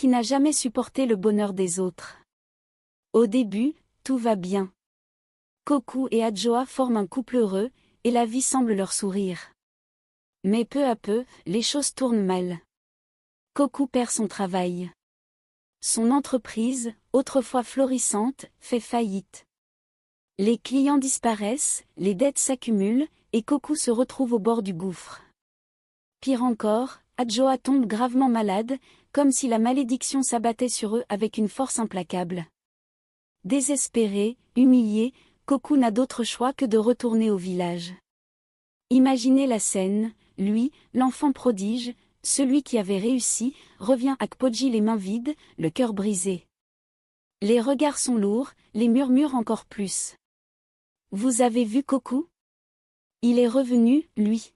qui n'a jamais supporté le bonheur des autres. Au début, tout va bien. Kokou et Adjoa forment un couple heureux, et la vie semble leur sourire. Mais peu à peu, les choses tournent mal. Kokou perd son travail. Son entreprise, autrefois florissante, fait faillite. Les clients disparaissent, les dettes s'accumulent, et Kokou se retrouve au bord du gouffre. Pire encore, Adjoa tombe gravement malade, comme si la malédiction s'abattait sur eux avec une force implacable. Désespéré, humilié, Kokou n'a d'autre choix que de retourner au village. Imaginez la scène, lui, l'enfant prodige, celui qui avait réussi, revient à Kpoji les mains vides, le cœur brisé. Les regards sont lourds, les murmures encore plus. Vous avez vu Kokou? Il est revenu, lui.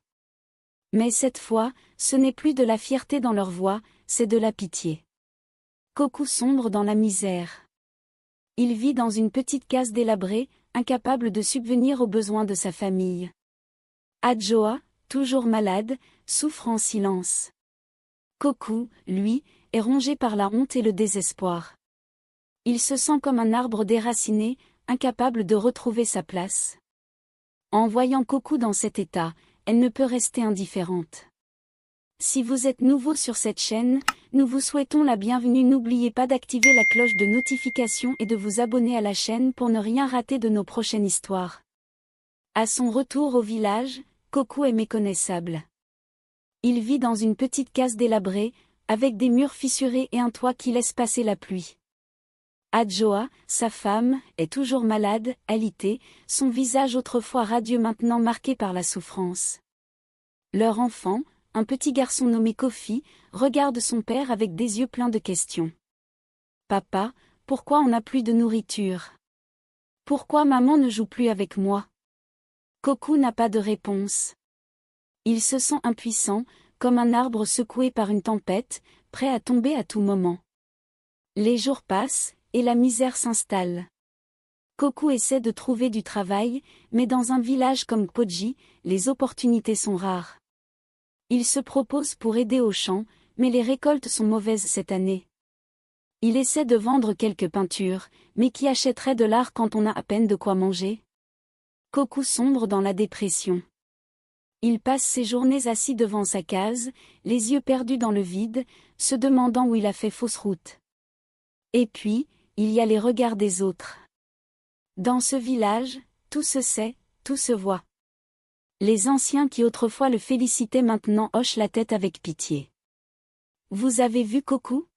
Mais cette fois, ce n'est plus de la fierté dans leur voix, c'est de la pitié. Kokou sombre dans la misère. Il vit dans une petite case délabrée, incapable de subvenir aux besoins de sa famille. Adjoa, toujours malade, souffre en silence. Kokou, lui, est rongé par la honte et le désespoir. Il se sent comme un arbre déraciné, incapable de retrouver sa place. En voyant Kokou dans cet état, elle ne peut rester indifférente. Si vous êtes nouveau sur cette chaîne, nous vous souhaitons la bienvenue. N'oubliez pas d'activer la cloche de notification et de vous abonner à la chaîne pour ne rien rater de nos prochaines histoires. À son retour au village, Kokou est méconnaissable. Il vit dans une petite case délabrée, avec des murs fissurés et un toit qui laisse passer la pluie. Adjoa, sa femme, est toujours malade, alitée, son visage autrefois radieux maintenant marqué par la souffrance. Leur enfant, un petit garçon nommé Kofi, regarde son père avec des yeux pleins de questions. « Papa, pourquoi on n'a plus de nourriture? Pourquoi maman ne joue plus avec moi ?» Kokou n'a pas de réponse. Il se sent impuissant, comme un arbre secoué par une tempête, prêt à tomber à tout moment. Les jours passent, et la misère s'installe. Kokou essaie de trouver du travail, mais dans un village comme Kpoji, les opportunités sont rares. Il se propose pour aider au champ, mais les récoltes sont mauvaises cette année. Il essaie de vendre quelques peintures, mais qui achèterait de l'art quand on a à peine de quoi manger? Kokou sombre dans la dépression. Il passe ses journées assis devant sa case, les yeux perdus dans le vide, se demandant où il a fait fausse route. Et puis, il y a les regards des autres. Dans ce village, tout se sait, tout se voit. Les anciens qui autrefois le félicitaient maintenant hochent la tête avec pitié. Vous avez vu Kokou?